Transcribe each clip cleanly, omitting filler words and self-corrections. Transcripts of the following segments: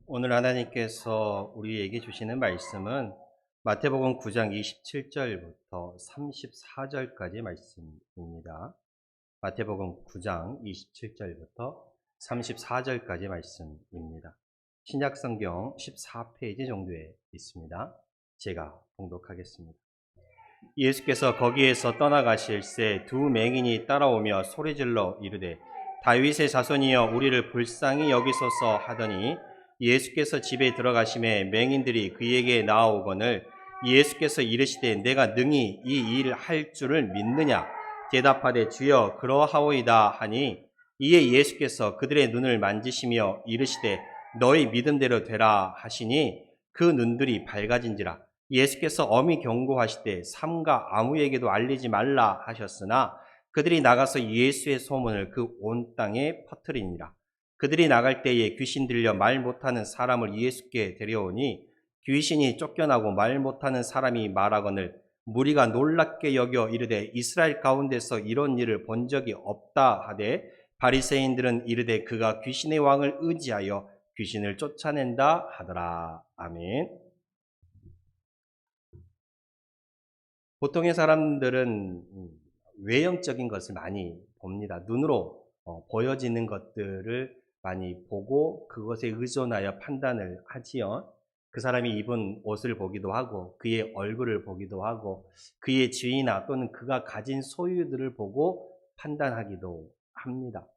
오늘 하나님께서 우리에게 주시는 말씀은 마태복음 9장 27절부터 34절까지의 말씀입니다. 마태복음 9장 27절부터 34절까지의 말씀입니다. 신약성경 14페이지 정도에 있습니다. 제가 봉독하겠습니다. 예수께서 거기에서 떠나가실새 두 맹인이 따라오며 소리질러 이르되 다윗의 자손이여 우리를 불쌍히 여기소서 하더니 예수께서 집에 들어가심에 맹인들이 그에게 나아오거늘 예수께서 이르시되 내가 능히 이 일을 할 줄을 믿느냐 대답하되 주여 그러하오이다 하니 이에 예수께서 그들의 눈을 만지시며 이르시되 너희 믿음대로 되라 하시니 그 눈들이 밝아진지라. 예수께서 엄히 경고하시되 삼가 아무에게도 알리지 말라 하셨으나 그들이 나가서 예수의 소문을 그 온 땅에 퍼뜨리니라. 그들이 나갈 때에 귀신 들려 말 못하는 사람을 예수께 데려오니 귀신이 쫓겨나고 말 못하는 사람이 말하거늘 무리가 놀랍게 여겨 이르되 이스라엘 가운데서 이런 일을 본 적이 없다 하되 바리새인들은 이르되 그가 귀신의 왕을 의지하여 귀신을 쫓아낸다 하더라. 아멘. 보통의 사람들은 외형적인 것을 많이 봅니다. 눈으로 보여지는 것들을 많이 보고 그것에 의존하여 판단을 하지요. 그 사람이 입은 옷을 보기도 하고 그의 얼굴을 보기도 하고 그의 지위나 또는 그가 가진 소유들을 보고 판단하기도 합니다.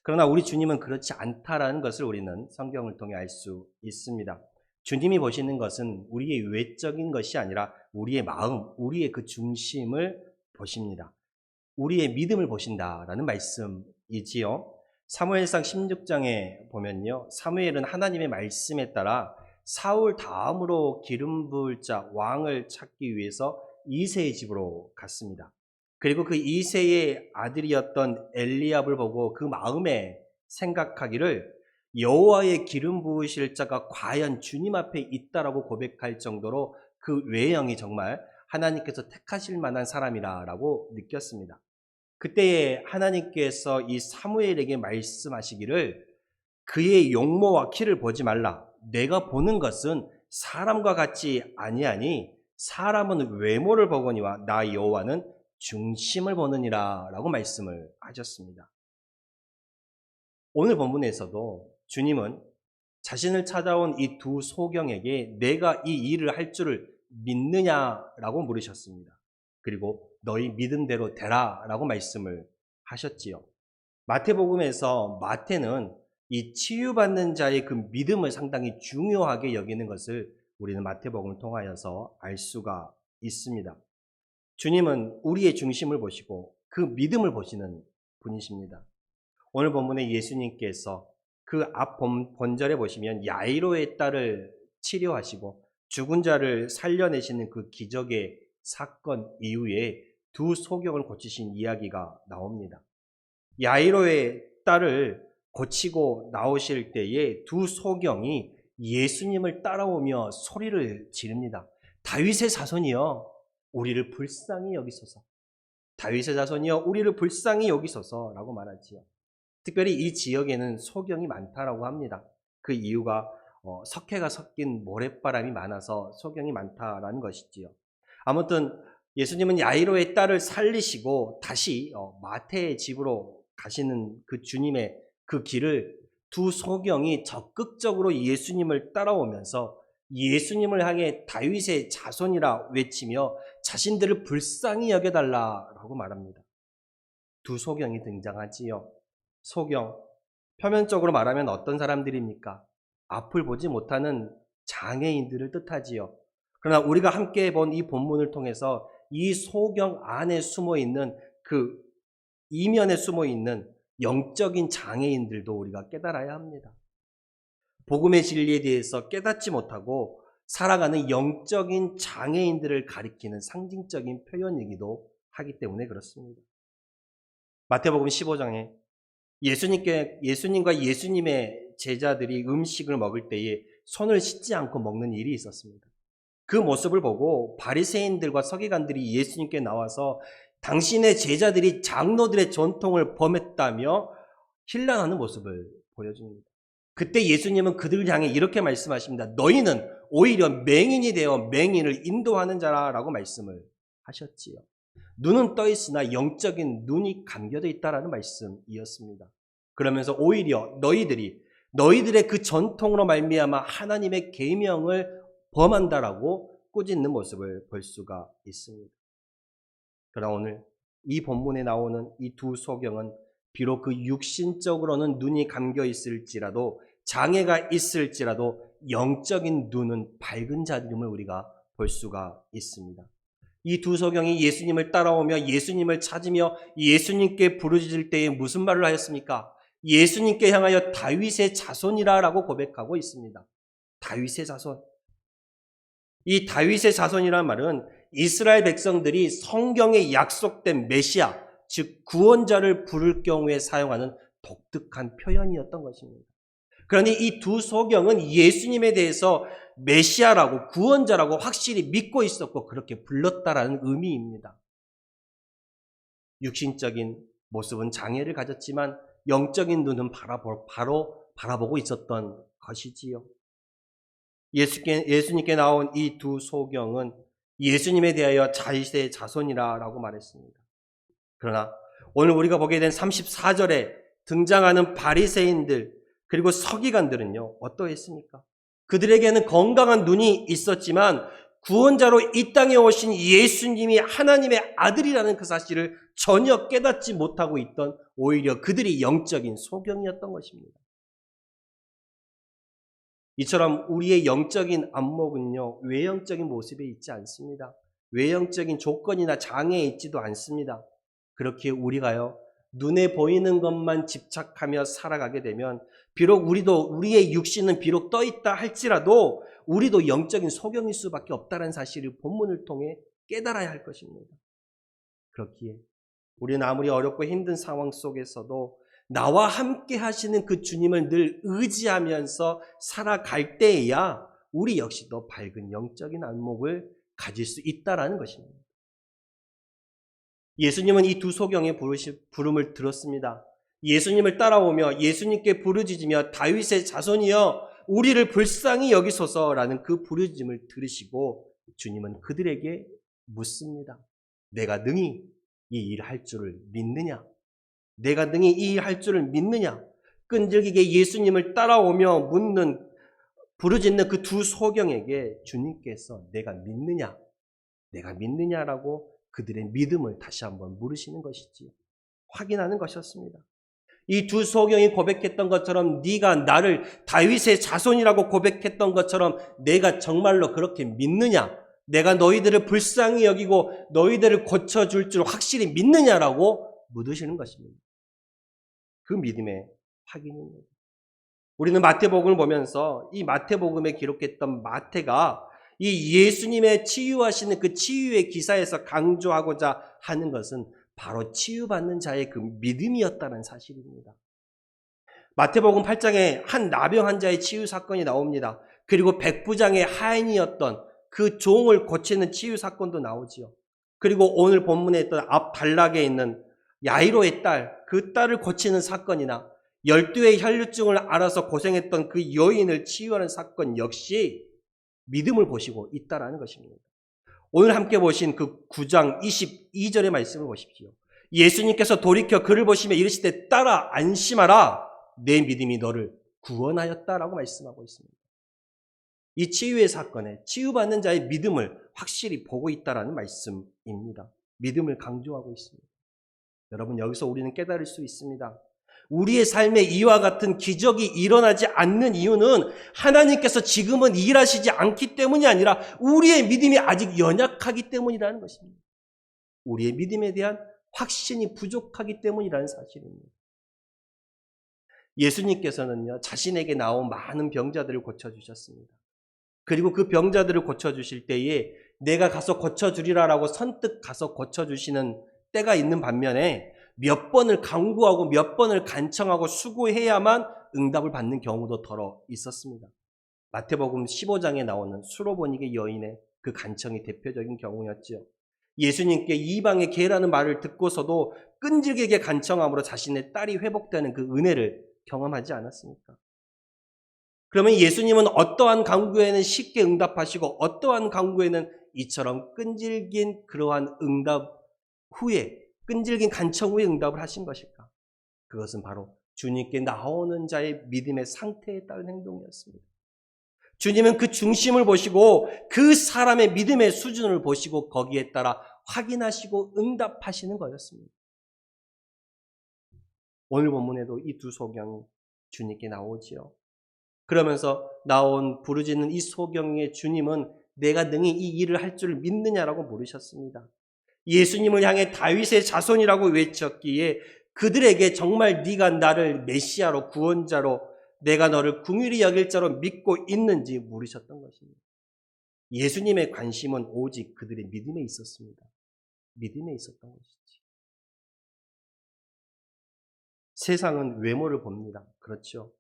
그러나 우리 주님은 그렇지 않다라는 것을 우리는 성경을 통해 알 수 있습니다. 주님이 보시는 것은 우리의 외적인 것이 아니라 우리의 마음, 우리의 그 중심을 보십니다. 우리의 믿음을 보신다라는 말씀이지요. 사무엘상 16장에 보면요. 사무엘은 하나님의 말씀에 따라 사울 다음으로 기름 부을 자 왕을 찾기 위해서 이새의 집으로 갔습니다. 그리고 그 이새의 아들이었던 엘리압을 보고 그 마음에 생각하기를 여호와의 기름 부으실 자가 과연 주님 앞에 있다라고 고백할 정도로 그 외형이 정말 하나님께서 택하실 만한 사람이라고 느꼈습니다. 그때에 하나님께서 이 사무엘에게 말씀하시기를 그의 용모와 키를 보지 말라. 내가 보는 것은 사람과 같지 아니하니 사람은 외모를 보거니와 나 여호와는 중심을 보느니라 라고 말씀을 하셨습니다. 오늘 본문에서도 주님은 자신을 찾아온 이 두 소경에게 내가 이 일을 할 줄을 믿느냐라고 물으셨습니다. 그리고 너희 믿음대로 되라라고 말씀을 하셨지요. 마태복음에서 마태는 이 치유받는 자의 그 믿음을 상당히 중요하게 여기는 것을 우리는 마태복음을 통하여서 알 수가 있습니다. 주님은 우리의 중심을 보시고 그 믿음을 보시는 분이십니다. 오늘 본문에 예수님께서 그 앞 본절에 보시면 야이로의 딸을 치료하시고 죽은 자를 살려내시는 그 기적의 사건 이후에 두 소경을 고치신 이야기가 나옵니다. 야이로의 딸을 고치고 나오실 때에 두 소경이 예수님을 따라오며 소리를 지릅니다. 다윗의 자손이여 우리를 불쌍히 여기소서. 다윗의 자손이여 우리를 불쌍히 여기소서라고 말하지요. 특별히 이 지역에는 소경이 많다라고 합니다. 그 이유가 석회가 섞인 모래바람이 많아서 소경이 많다라는 것이지요. 아무튼 예수님은 야이로의 딸을 살리시고 다시 마태의 집으로 가시는 그 주님의 그 길을 두 소경이 적극적으로 예수님을 따라오면서 예수님을 향해 다윗의 자손이라 외치며 자신들을 불쌍히 여겨달라라고 말합니다. 두 소경이 등장하지요. 소경, 표면적으로 말하면 어떤 사람들입니까? 앞을 보지 못하는 장애인들을 뜻하지요. 그러나 우리가 함께 본 이 본문을 통해서 이 소경 안에 숨어 있는 그 이면에 숨어 있는 영적인 장애인들도 우리가 깨달아야 합니다. 복음의 진리에 대해서 깨닫지 못하고 살아가는 영적인 장애인들을 가리키는 상징적인 표현이기도 하기 때문에 그렇습니다. 마태복음 15장에 예수님과 예수님의 제자들이 음식을 먹을 때에 손을 씻지 않고 먹는 일이 있었습니다. 그 모습을 보고 바리새인들과 서기관들이 예수님께 나와서 당신의 제자들이 장로들의 전통을 범했다며 힐난하는 모습을 보여줍니다. 그때 예수님은 그들을 향해 이렇게 말씀하십니다. 너희는 오히려 맹인이 되어 맹인을 인도하는 자라라고 말씀을 하셨지요. 눈은 떠 있으나 영적인 눈이 감겨져 있다라는 말씀이었습니다. 그러면서 오히려 너희들의 그 전통으로 말미암아 하나님의 계명을 범한다라고 꾸짖는 모습을 볼 수가 있습니다. 그러나 오늘 이 본문에 나오는 이 두 소경은 비록 그 육신적으로는 눈이 감겨 있을지라도 장애가 있을지라도 영적인 눈은 밝은 자들임을 우리가 볼 수가 있습니다. 이 두 소경이 예수님을 따라오며 예수님을 찾으며 예수님께 부르짖을 때에 무슨 말을 하였습니까? 예수님께 향하여 다윗의 자손이라고 고백하고 있습니다. 다윗의 자손. 이 다윗의 자손이라는 말은 이스라엘 백성들이 성경에 약속된 메시아, 즉 구원자를 부를 경우에 사용하는 독특한 표현이었던 것입니다. 그러니 이 두 소경은 예수님에 대해서 메시아라고 구원자라고 확실히 믿고 있었고 그렇게 불렀다라는 의미입니다. 육신적인 모습은 장애를 가졌지만 영적인 눈은 바로 바라보고 있었던 것이지요. 예수님께 나온 이 두 소경은 예수님에 대하여 다윗의 자손이라고 말했습니다. 그러나 오늘 우리가 보게 된 34절에 등장하는 바리새인들 그리고 서기관들은요 어떠했습니까? 그들에게는 건강한 눈이 있었지만 구원자로 이 땅에 오신 예수님이 하나님의 아들이라는 그 사실을 전혀 깨닫지 못하고 있던 오히려 그들이 영적인 소경이었던 것입니다. 이처럼 우리의 영적인 안목은요 외형적인 모습에 있지 않습니다. 외형적인 조건이나 장애에 있지도 않습니다. 그렇게 우리가요 눈에 보이는 것만 집착하며 살아가게 되면 비록 우리의 육신은 비록 떠있다 할지라도 우리도 영적인 소경일 수밖에 없다는 사실을 본문을 통해 깨달아야 할 것입니다. 그렇기에 우리는 아무리 어렵고 힘든 상황 속에서도 나와 함께 하시는 그 주님을 늘 의지하면서 살아갈 때에야 우리 역시도 밝은 영적인 안목을 가질 수 있다는 것입니다. 예수님은 이 두 소경의 부름을 들었습니다. 예수님을 따라오며 예수님께 부르짖으며 다윗의 자손이여 우리를 불쌍히 여기소서라는 그 부르짖음을 들으시고 주님은 그들에게 묻습니다. 내가 능히 이 일을 할 줄을 믿느냐? 내가 능히 이 일을 할 줄을 믿느냐? 끈질기게 예수님을 따라오며 부르짖는 그 두 소경에게 주님께서 내가 믿느냐? 내가 믿느냐라고 그들의 믿음을 다시 한번 물으시는 것이지요. 확인하는 것이었습니다. 이 두 소경이 고백했던 것처럼 네가 나를 다윗의 자손이라고 고백했던 것처럼 내가 정말로 그렇게 믿느냐? 내가 너희들을 불쌍히 여기고 너희들을 고쳐줄 줄 확실히 믿느냐라고 묻으시는 것입니다. 그 믿음의 확인입니다. 우리는 마태복음을 보면서 이 마태복음에 기록했던 마태가 이 예수님의 치유하시는 그 치유의 기사에서 강조하고자 하는 것은 바로 치유받는 자의 그 믿음이었다는 사실입니다. 마태복음 8장에 한 나병 환자의 치유 사건이 나옵니다. 그리고 백부장의 하인이었던 그 종을 고치는 치유 사건도 나오지요. 그리고 오늘 본문에 있던 앞 단락에 있는 야이로의 딸, 그 딸을 고치는 사건이나 12의 혈류증을 앓아서 고생했던 그 여인을 치유하는 사건 역시 믿음을 보시고 있다라는 것입니다. 오늘 함께 보신 그 9장 22절의 말씀을 보십시오. 예수님께서 돌이켜 그를 보시며 이르시되 딸아 안심하라 내 믿음이 너를 구원하였다라고 말씀하고 있습니다. 이 치유의 사건에 치유받는 자의 믿음을 확실히 보고 있다라는 말씀입니다. 믿음을 강조하고 있습니다. 여러분 여기서 우리는 깨달을 수 있습니다. 우리의 삶에 이와 같은 기적이 일어나지 않는 이유는 하나님께서 지금은 일하시지 않기 때문이 아니라 우리의 믿음이 아직 연약하기 때문이라는 것입니다. 우리의 믿음에 대한 확신이 부족하기 때문이라는 사실입니다. 예수님께서는요, 자신에게 나온 많은 병자들을 고쳐주셨습니다. 그리고 그 병자들을 고쳐주실 때에 내가 가서 고쳐주리라라고 선뜻 가서 고쳐주시는 때가 있는 반면에 몇 번을 강구하고 몇 번을 간청하고 수고해야만 응답을 받는 경우도 더러 있었습니다. 마태복음 15장에 나오는 수로보니게 여인의 그 간청이 대표적인 경우였죠. 예수님께 이방의 개라는 말을 듣고서도 끈질기게 간청함으로 자신의 딸이 회복되는 그 은혜를 경험하지 않았습니까? 그러면 예수님은 어떠한 간구에는 쉽게 응답하시고 어떠한 간구에는 이처럼 끈질긴 그러한 응답 후에, 끈질긴 간청 후에 응답을 하신 것일까? 그것은 바로 주님께 나오는 자의 믿음의 상태에 따른 행동이었습니다. 주님은 그 중심을 보시고 그 사람의 믿음의 수준을 보시고 거기에 따라 확인하시고 응답하시는 거였습니다. 오늘 본문에도 이 두 소경이 주님께 나오지요. 그러면서 나온 부르짖는 이 소경의 주님은 내가 능히 이 일을 할 줄 믿느냐라고 물으셨습니다. 예수님을 향해 다윗의 자손이라고 외쳤기에 그들에게 정말 네가 나를 메시아로 구원자로 내가 너를 긍휼히 여길 자로 믿고 있는지 물으셨던 것입니다. 예수님의 관심은 오직 그들의 믿음에 있었습니다. 믿음에 있었던 것이지. 세상은 외모를 봅니다. 그렇죠.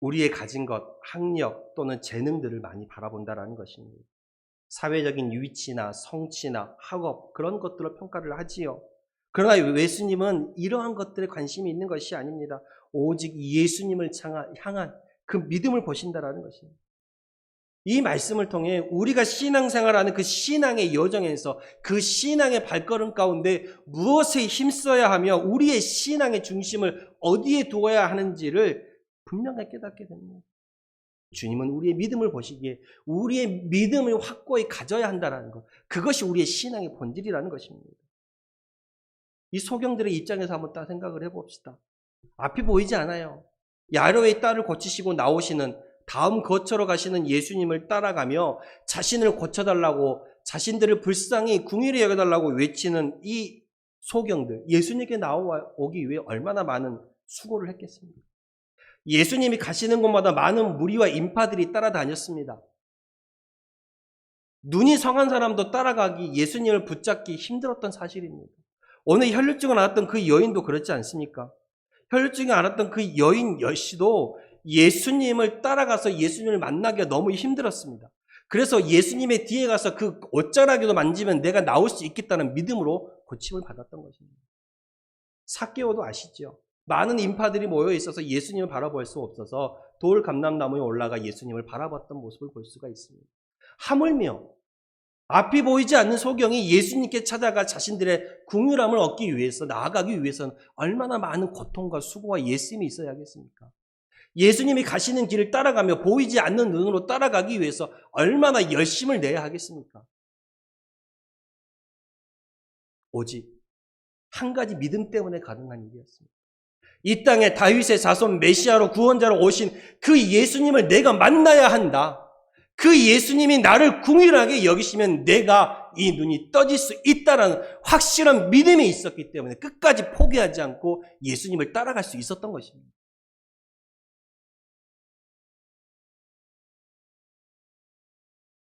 우리의 가진 것, 학력 또는 재능들을 많이 바라본다라는 것입니다. 사회적인 위치나 성취나 학업 그런 것들로 평가를 하지요. 그러나 예수님은 이러한 것들에 관심이 있는 것이 아닙니다. 오직 예수님을 향한 그 믿음을 보신다라는 것입니다. 이 말씀을 통해 우리가 신앙생활하는 그 신앙의 여정에서 그 신앙의 발걸음 가운데 무엇에 힘써야 하며 우리의 신앙의 중심을 어디에 두어야 하는지를 분명하게 깨닫게 됩니다. 주님은 우리의 믿음을 보시기에 우리의 믿음을 확고히 가져야 한다는 것, 그것이 우리의 신앙의 본질이라는 것입니다. 이 소경들의 입장에서 한번 딱 생각을 해봅시다. 앞이 보이지 않아요. 야로의 딸을 고치시고 나오시는 다음 거처로 가시는 예수님을 따라가며 자신을 고쳐달라고 자신들을 불쌍히 긍휼히 여겨달라고 외치는 이 소경들, 예수님께 나오기 위해 얼마나 많은 수고를 했겠습니까? 예수님이 가시는 곳마다 많은 무리와 인파들이 따라다녔습니다. 눈이 성한 사람도 따라가기, 예수님을 붙잡기 힘들었던 사실입니다. 오늘 혈루증을 앓았던 그 여인도 그렇지 않습니까? 혈루증이 앓았던 그 여인 여씨도 예수님을 따라가서 예수님을 만나기가 너무 힘들었습니다. 그래서 예수님의 뒤에 가서 그 옷자락이도 만지면 내가 나올 수 있겠다는 믿음으로 고침을 받았던 것입니다. 삭개오도 아시죠? 많은 인파들이 모여 있어서 예수님을 바라볼 수 없어서 돌 감람나무에 올라가 예수님을 바라봤던 모습을 볼 수가 있습니다. 하물며 앞이 보이지 않는 소경이 예수님께 찾아가 자신들의 긍휼함을 얻기 위해서 나아가기 위해서는 얼마나 많은 고통과 수고와 예심이 있어야 하겠습니까? 예수님이 가시는 길을 따라가며 보이지 않는 눈으로 따라가기 위해서 얼마나 열심을 내야 하겠습니까? 오직 한 가지 믿음 때문에 가능한 일이었습니다. 이 땅에 다윗의 자손 메시아로 구원자로 오신 그 예수님을 내가 만나야 한다. 그 예수님이 나를 긍휼하게 여기시면 내가 이 눈이 떠질 수 있다라는 확실한 믿음이 있었기 때문에 끝까지 포기하지 않고 예수님을 따라갈 수 있었던 것입니다.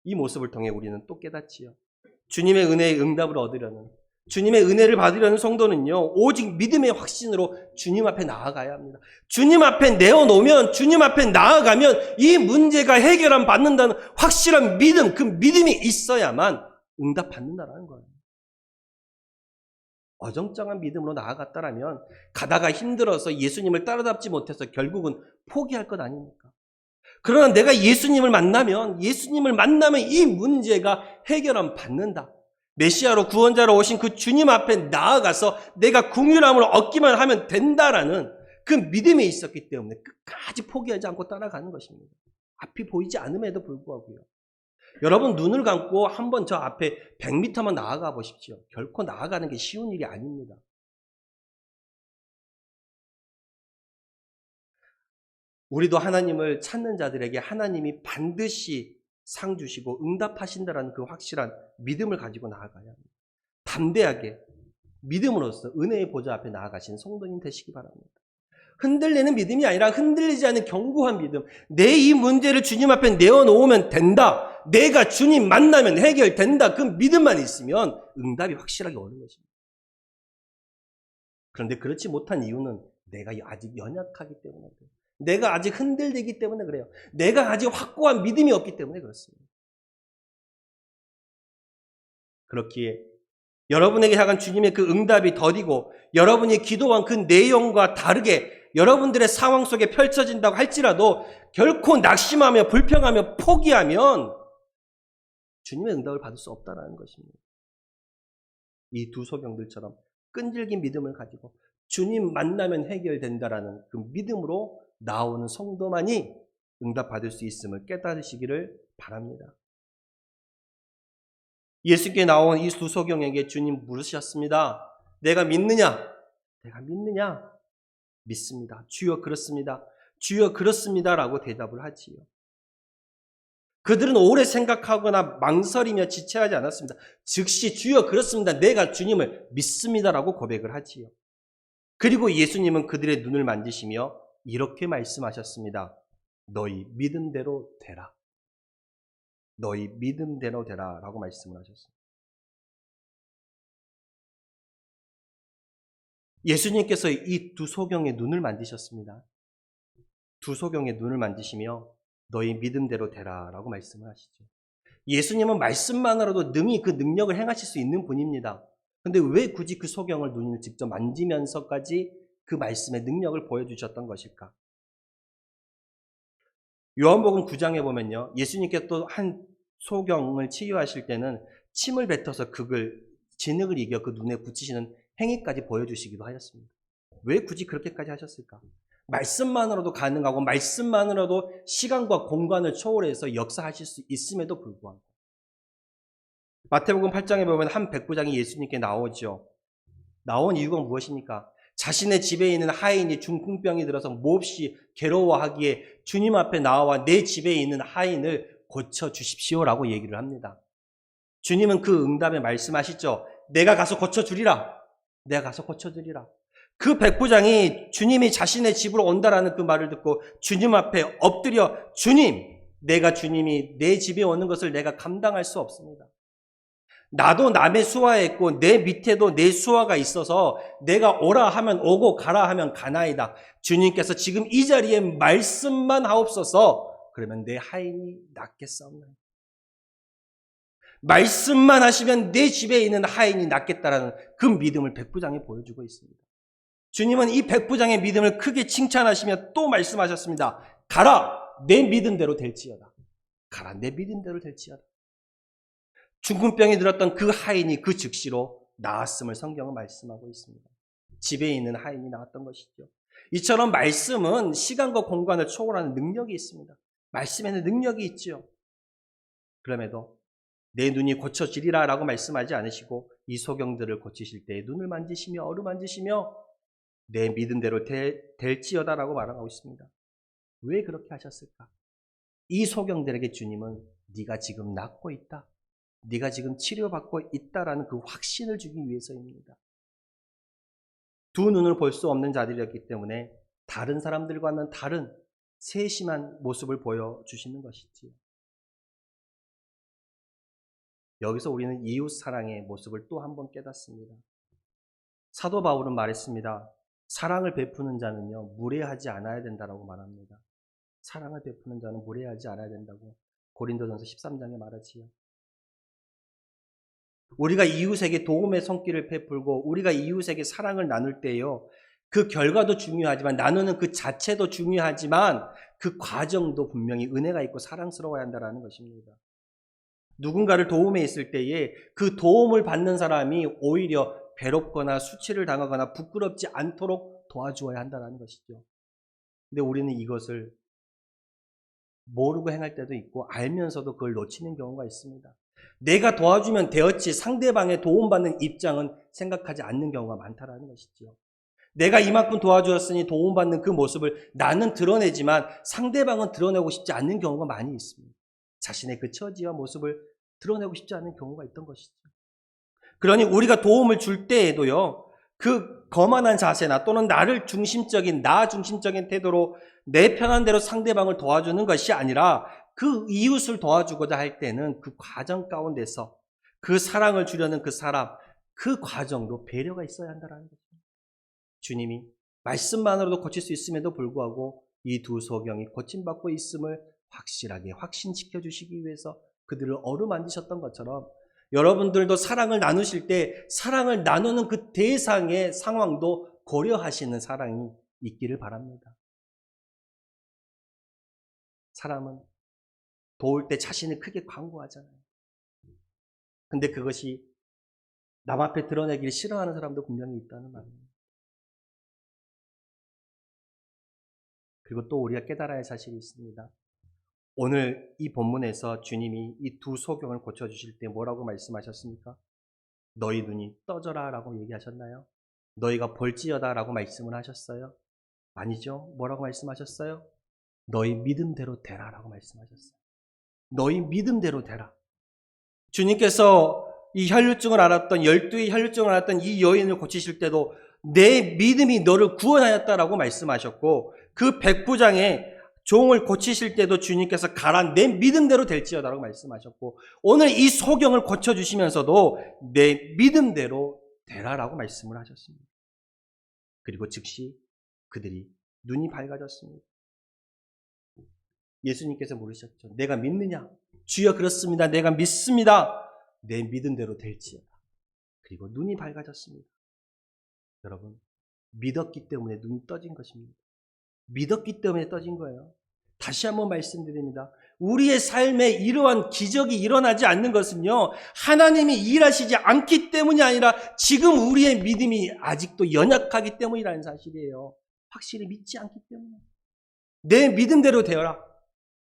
이 모습을 통해 우리는 또 깨닫지요. 주님의 은혜의 응답을 얻으려는, 주님의 은혜를 받으려는 성도는요, 오직 믿음의 확신으로 주님 앞에 나아가야 합니다. 주님 앞에 내어놓으면, 주님 앞에 나아가면 이 문제가 해결함 받는다는 확실한 믿음, 그 믿음이 있어야만 응답 받는다는 거예요. 어정쩡한 믿음으로 나아갔다라면 가다가 힘들어서 예수님을 따라잡지 못해서 결국은 포기할 것 아닙니까? 그러나 내가 예수님을 만나면 이 문제가 해결함 받는다. 메시아로 구원자로 오신 그 주님 앞에 나아가서 내가 긍휼함을 얻기만 하면 된다라는 그 믿음이 있었기 때문에 끝까지 포기하지 않고 따라가는 것입니다. 앞이 보이지 않음에도 불구하고요. 여러분 눈을 감고 한번 저 앞에 100m만 나아가 보십시오. 결코 나아가는 게 쉬운 일이 아닙니다. 우리도 하나님을 찾는 자들에게 하나님이 반드시 상 주시고 응답하신다라는 그 확실한 믿음을 가지고 나아가야 합니다. 담대하게 믿음으로써 은혜의 보좌 앞에 나아가신 성도님 되시기 바랍니다. 흔들리는 믿음이 아니라 흔들리지 않는 견고한 믿음. 내 이 문제를 주님 앞에 내어놓으면 된다. 내가 주님 만나면 해결된다. 그 믿음만 있으면 응답이 확실하게 오는 것입니다. 그런데 그렇지 못한 이유는 내가 아직 연약하기 때문에 그래요. 내가 아직 흔들리기 때문에 그래요. 내가 아직 확고한 믿음이 없기 때문에 그렇습니다. 그렇기에 여러분에게 향한 주님의 그 응답이 더디고 여러분이 기도한 그 내용과 다르게 여러분들의 상황 속에 펼쳐진다고 할지라도 결코 낙심하며 불평하며 포기하면 주님의 응답을 받을 수 없다는 것입니다. 이 두 소경들처럼 끈질긴 믿음을 가지고 주님 만나면 해결된다라는 그 믿음으로 나오는 성도만이 응답받을 수 있음을 깨달으시기를 바랍니다. 예수께 나온 이 두 소경에게 주님 물으셨습니다. 내가 믿느냐? 내가 믿느냐? 믿습니다. 주여 그렇습니다. 주여 그렇습니다라고 대답을 하지요. 그들은 오래 생각하거나 망설이며 지체하지 않았습니다. 즉시 주여 그렇습니다. 내가 주님을 믿습니다라고 고백을 하지요. 그리고 예수님은 그들의 눈을 만지시며 이렇게 말씀하셨습니다. 너희 믿음대로 되라. 너희 믿음대로 되라 라고 말씀을 하셨습니다. 예수님께서 이 두 소경의 눈을 만지셨습니다. 두 소경의 눈을 만지시며 너희 믿음대로 되라 라고 말씀을 하시죠. 예수님은 말씀만으로도 능히 그 능력을 행하실 수 있는 분입니다. 그런데 왜 굳이 그 소경을 눈을 직접 만지면서까지 그 말씀의 능력을 보여주셨던 것일까? 요한복음 9장에 보면요. 예수님께서 또 한 소경을 치유하실 때는 침을 뱉어서 그걸 진흙을 이겨 그 눈에 붙이시는 행위까지 보여주시기도 하셨습니다. 왜 굳이 그렇게까지 하셨을까? 말씀만으로도 가능하고 말씀만으로도 시간과 공간을 초월해서 역사하실 수 있음에도 불구하고 마태복음 8장에 보면 한 백부장이 예수님께 나오죠. 나온 이유가 무엇입니까? 자신의 집에 있는 하인이 중풍병이 들어서 몹시 괴로워하기에 주님 앞에 나와 내 집에 있는 하인을 고쳐주십시오라고 얘기를 합니다. 주님은 그 응답에 말씀하시죠. 내가 가서 고쳐주리라. 내가 가서 고쳐주리라. 그 백부장이 주님이 자신의 집으로 온다라는 그 말을 듣고 주님 앞에 엎드려 주님, 내가 주님이 내 집에 오는 것을 내가 감당할 수 없습니다. 나도 남의 수하에 있고 내 밑에도 내 수하가 있어서 내가 오라 하면 오고 가라 하면 가나이다. 주님께서 지금 이 자리에 말씀만 하옵소서. 그러면 내 하인이 낫겠사옵나이다. 말씀만 하시면 내 집에 있는 하인이 낫겠다라는 그 믿음을 백부장이 보여주고 있습니다. 주님은 이 백부장의 믿음을 크게 칭찬하시며 또 말씀하셨습니다. 가라, 내 믿음대로 될지어다. 가라, 내 믿음대로 될지어다. 중풍병이 들었던 그 하인이 그 즉시로 나았음을 성경은 말씀하고 있습니다. 집에 있는 하인이 나왔던 것이죠. 이처럼 말씀은 시간과 공간을 초월하는 능력이 있습니다. 말씀에는 능력이 있죠. 그럼에도 내 눈이 고쳐지리라 라고 말씀하지 않으시고 이 소경들을 고치실 때 눈을 만지시며 어루만지시며 내 믿음대로 될지어다 라고 말하고 있습니다. 왜 그렇게 하셨을까? 이 소경들에게 주님은 네가 지금 낫고 있다. 네가 지금 치료받고 있다라는 그 확신을 주기 위해서입니다. 두 눈을 볼 수 없는 자들이었기 때문에 다른 사람들과는 다른 세심한 모습을 보여주시는 것이지요. 여기서 우리는 이웃 사랑의 모습을 또 한 번 깨닫습니다. 사도 바울은 말했습니다. 사랑을 베푸는 자는요, 무례하지 않아야 된다라고 말합니다. 사랑을 베푸는 자는 무례하지 않아야 된다고 고린도전서 13장에 말하지요. 우리가 이웃에게 도움의 손길을 베풀고 우리가 이웃에게 사랑을 나눌 때요, 그 결과도 중요하지만 나누는 그 자체도 중요하지만 그 과정도 분명히 은혜가 있고 사랑스러워야 한다는 것입니다. 누군가를 도움에 있을 때에 그 도움을 받는 사람이 오히려 괴롭거나 수치를 당하거나 부끄럽지 않도록 도와주어야 한다는 것이죠. 근데 우리는 이것을 모르고 행할 때도 있고 알면서도 그걸 놓치는 경우가 있습니다. 내가 도와주면 되었지 상대방의 도움받는 입장은 생각하지 않는 경우가 많다는 것이죠. 내가 이만큼 도와주었으니 도움받는 그 모습을 나는 드러내지만 상대방은 드러내고 싶지 않는 경우가 많이 있습니다. 자신의 그 처지와 모습을 드러내고 싶지 않은 경우가 있던 것이죠. 그러니 우리가 도움을 줄 때에도요, 그 거만한 자세나 또는 나를 중심적인, 나 중심적인 태도로 내 편한 대로 상대방을 도와주는 것이 아니라 그 이웃을 도와주고자 할 때는 그 과정 가운데서 그 사랑을 주려는 그 사람, 그 과정도 배려가 있어야 한다는 거죠. 주님이 말씀만으로도 고칠 수 있음에도 불구하고 이 두 소경이 고침받고 있음을 확실하게 확신시켜 주시기 위해서 그들을 어루만지셨던 것처럼 여러분들도 사랑을 나누실 때 사랑을 나누는 그 대상의 상황도 고려하시는 사랑이 있기를 바랍니다. 사람은 도울 때 자신을 크게 광고하잖아요. 근데 그것이 남 앞에 드러내기를 싫어하는 사람도 분명히 있다는 말입니다. 그리고 또 우리가 깨달아야 할 사실이 있습니다. 오늘 이 본문에서 주님이 이 두 소경을 고쳐주실 때 뭐라고 말씀하셨습니까? 너희 눈이 떠져라 라고 얘기하셨나요? 너희가 볼지어다 라고 말씀을 하셨어요? 아니죠. 뭐라고 말씀하셨어요? 너희 믿음대로 되라 라고 말씀하셨어요. 너희 믿음대로 되라. 주님께서 이 혈루증을 앓았던 12의 혈루증을 앓았던 이 여인을 고치실 때도 내 믿음이 너를 구원하였다라고 말씀하셨고, 그 백부장의 종을 고치실 때도 주님께서 가라 내 믿음대로 될지어다라고 말씀하셨고, 오늘 이 소경을 고쳐주시면서도 내 믿음대로 되라라고 말씀을 하셨습니다. 그리고 즉시 그들이 눈이 밝아졌습니다. 예수님께서 물으셨죠. 내가 믿느냐? 주여 그렇습니다. 내가 믿습니다. 내 믿음대로 될지어다. 그리고 눈이 밝아졌습니다. 여러분, 믿었기 때문에 눈이 떠진 것입니다. 믿었기 때문에 떠진 거예요. 다시 한번 말씀드립니다. 우리의 삶에 이러한 기적이 일어나지 않는 것은요, 하나님이 일하시지 않기 때문이 아니라 지금 우리의 믿음이 아직도 연약하기 때문이라는 사실이에요. 확실히 믿지 않기 때문에. 내 믿음대로 되어라.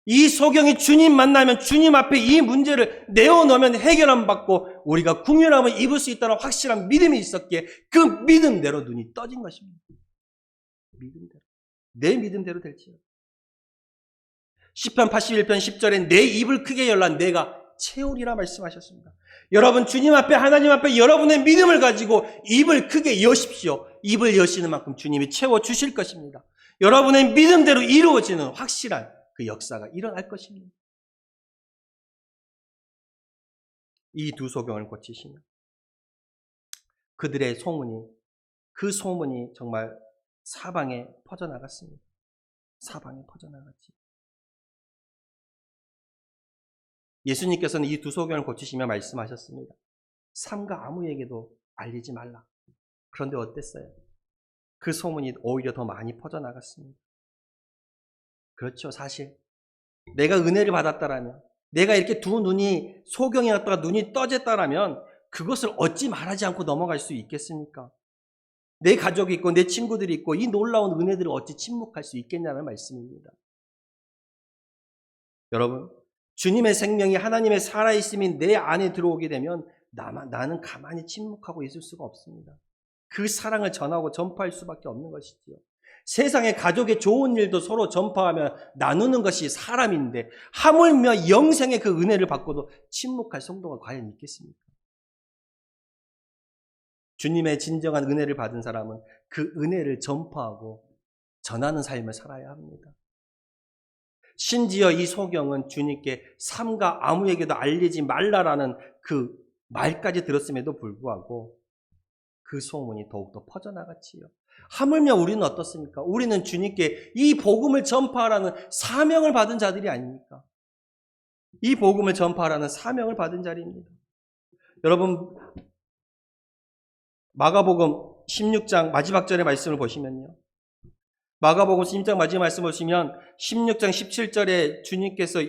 이 소경이 주님 만나면 주님 앞에 이 문제를 내어놓으면 해결함 받고 우리가 궁유함을 입을 수 있다는 확실한 믿음이 있었기에 그 믿음대로 눈이 떠진 것입니다. 믿음대로. 내 믿음대로 될지요. 시편 81편 10절에 내 입을 크게 열라 내가 채우리라 말씀하셨습니다. 여러분 주님 앞에 하나님 앞에 여러분의 믿음을 가지고 입을 크게 여십시오. 입을 여시는 만큼 주님이 채워주실 것입니다. 여러분의 믿음대로 이루어지는 확실한 그 역사가 일어날 것입니다. 이 두 소경을 고치시며 그들의 소문이, 그 소문이 정말 사방에 퍼져나갔습니다. 사방에 퍼져나갔지. 예수님께서는 이 두 소경을 고치시며 말씀하셨습니다. 삼가 아무에게도 알리지 말라. 그런데 어땠어요? 그 소문이 오히려 더 많이 퍼져나갔습니다. 그렇죠. 사실 내가 은혜를 받았다라면, 내가 이렇게 두 눈이 소경이었다가 눈이 떠졌다라면 그것을 얻지 말하지 않고 넘어갈 수 있겠습니까? 내 가족이 있고 내 친구들이 있고 이 놀라운 은혜들을 어찌 침묵할 수 있겠냐는 말씀입니다. 여러분, 주님의 생명이 하나님의 살아있음이 내 안에 들어오게 되면 나는 가만히 침묵하고 있을 수가 없습니다. 그 사랑을 전하고 전파할 수밖에 없는 것이지요. 세상에 가족의 좋은 일도 서로 전파하며 나누는 것이 사람인데 하물며 영생의 그 은혜를 받고도 침묵할 성도가 과연 있겠습니까? 주님의 진정한 은혜를 받은 사람은 그 은혜를 전파하고 전하는 삶을 살아야 합니다. 심지어 이 소경은 주님께 삼가 아무에게도 알리지 말라라는 그 말까지 들었음에도 불구하고 그 소문이 더욱더 퍼져나갔지요. 하물며 우리는 어떻습니까? 우리는 주님께 이 복음을 전파하라는 사명을 받은 자들이 아닙니까? 이 복음을 전파하라는 사명을 받은 자리입니다. 여러분, 마가복음 16장 마지막 절의 말씀을 보시면요. 마가복음 16장 마지막 말씀을 보시면 16장 17절에 주님께서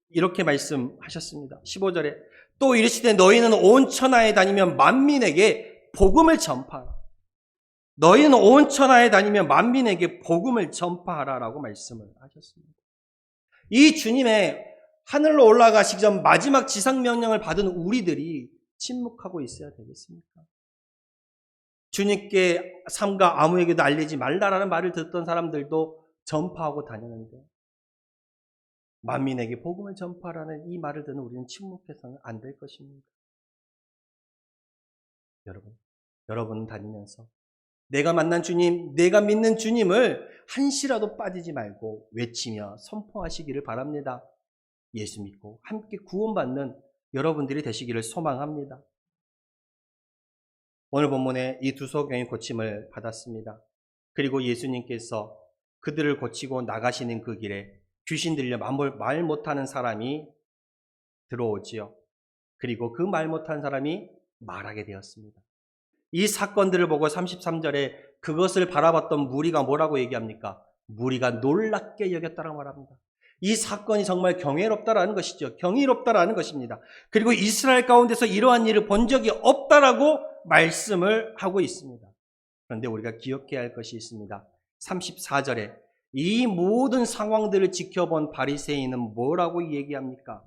이렇게 말씀하셨습니다. 15절에 또 이르시되 너희는 온 천하에 다니며 만민에게 복음을 전파하라. 너희는 온 천하에 다니며 만민에게 복음을 전파하라라고 말씀을 하셨습니다. 이 주님의 하늘로 올라가시기 전 마지막 지상명령을 받은 우리들이 침묵하고 있어야 되겠습니까? 주님께 삼가 아무에게도 알리지 말라라는 말을 듣던 사람들도 전파하고 다녔는데 만민에게 복음을 전파하라는 이 말을 듣는 우리는 침묵해서는 안 될 것입니다. 여러분 다니면서 내가 만난 주님, 내가 믿는 주님을 한시라도 빠지지 말고 외치며 선포하시기를 바랍니다. 예수 믿고 함께 구원받는 여러분들이 되시기를 소망합니다. 오늘 본문에 이 두 소경이 고침을 받았습니다. 그리고 예수님께서 그들을 고치고 나가시는 그 길에 귀신 들려 말 못하는 사람이 들어오지요. 그리고 그 말 못하는 사람이 말하게 되었습니다. 이 사건들을 보고 33절에 그것을 바라봤던 무리가 뭐라고 얘기합니까? 무리가 놀랍게 여겼다라고 말합니다. 이 사건이 정말 경이롭다라는 것이죠. 경이롭다라는 것입니다. 그리고 이스라엘 가운데서 이러한 일을 본 적이 없다라고 말씀을 하고 있습니다. 그런데 우리가 기억해야 할 것이 있습니다. 34절에 이 모든 상황들을 지켜본 바리새인은 뭐라고 얘기합니까?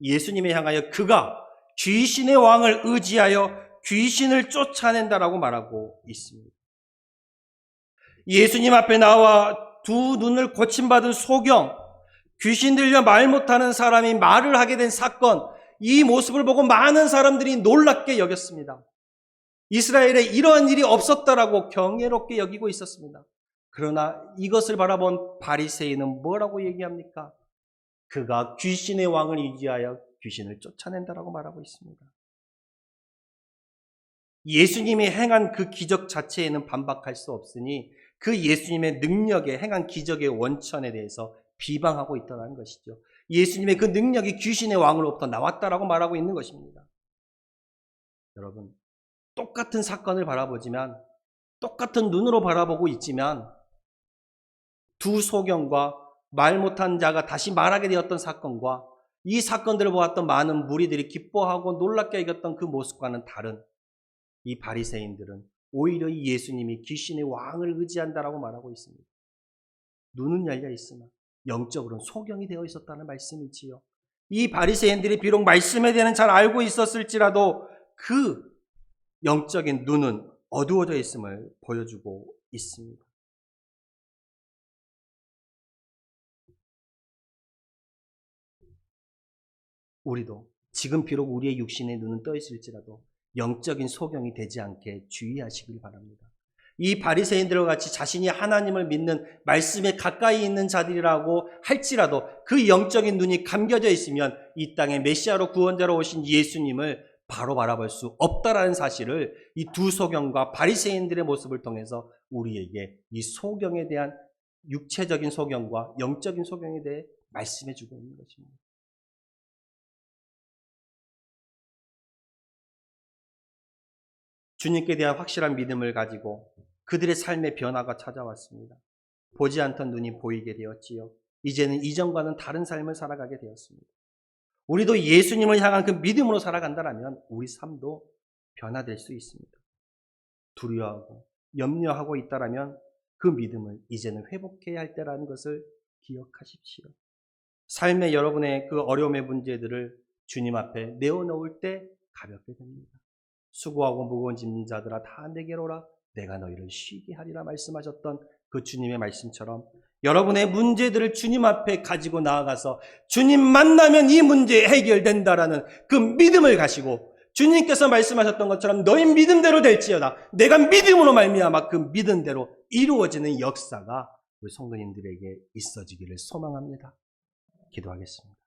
예수님에 향하여 그가 귀신의 왕을 의지하여 귀신을 쫓아낸다라고 말하고 있습니다. 예수님 앞에 나와 두 눈을 고침받은 소경, 귀신 들려 말 못하는 사람이 말을 하게 된 사건, 이 모습을 보고 많은 사람들이 놀랍게 여겼습니다. 이스라엘에 이러한 일이 없었다라고 경이롭게 여기고 있었습니다. 그러나 이것을 바라본 바리새인은 뭐라고 얘기합니까? 그가 귀신의 왕을 의지하여 귀신을 쫓아낸다라고 말하고 있습니다. 예수님이 행한 그 기적 자체에는 반박할 수 없으니 그 예수님의 능력에 행한 기적의 원천에 대해서 비방하고 있다는 것이죠. 예수님의 그 능력이 귀신의 왕으로부터 나왔다라고 말하고 있는 것입니다. 여러분, 똑같은 사건을 바라보지만, 똑같은 눈으로 바라보고 있지만, 두 소경과 말 못한 자가 다시 말하게 되었던 사건과 이 사건들을 보았던 많은 무리들이 기뻐하고 놀랍게 여겼던 그 모습과는 다른 이 바리새인들은 오히려 이 예수님이 귀신의 왕을 의지한다라고 말하고 있습니다. 눈은 열려 있으나 영적으로는 소경이 되어 있었다는 말씀이지요. 이 바리새인들이 비록 말씀에 대해서는 잘 알고 있었을지라도 그 영적인 눈은 어두워져 있음을 보여주고 있습니다. 우리도 지금 비록 우리의 육신의 눈은 떠 있을지라도 영적인 소경이 되지 않게 주의하시길 바랍니다. 이 바리새인들과 같이 자신이 하나님을 믿는 말씀에 가까이 있는 자들이라고 할지라도 그 영적인 눈이 감겨져 있으면 이 땅에 메시아로 구원자로 오신 예수님을 바로 바라볼 수 없다라는 사실을 이 두 소경과 바리새인들의 모습을 통해서 우리에게 이 소경에 대한 육체적인 소경과 영적인 소경에 대해 말씀해 주고 있는 것입니다. 주님께 대한 확실한 믿음을 가지고 그들의 삶의 변화가 찾아왔습니다. 보지 않던 눈이 보이게 되었지요. 이제는 이전과는 다른 삶을 살아가게 되었습니다. 우리도 예수님을 향한 그 믿음으로 살아간다면 우리 삶도 변화될 수 있습니다. 두려워하고 염려하고 있다면 그 믿음을 이제는 회복해야 할 때라는 것을 기억하십시오. 삶의 여러분의 그 어려움의 문제들을 주님 앞에 내어놓을 때 가볍게 됩니다. 수고하고 무거운 짐진 자들아 다 내게로 오라 내가 너희를 쉬게 하리라 말씀하셨던 그 주님의 말씀처럼 여러분의 문제들을 주님 앞에 가지고 나아가서 주님 만나면 이 문제 해결된다라는 그 믿음을 가지고 주님께서 말씀하셨던 것처럼 너희 믿음대로 될지어다 내가 믿음으로 말미암아 그 믿음대로 이루어지는 역사가 우리 성도님들에게 있어지기를 소망합니다. 기도하겠습니다.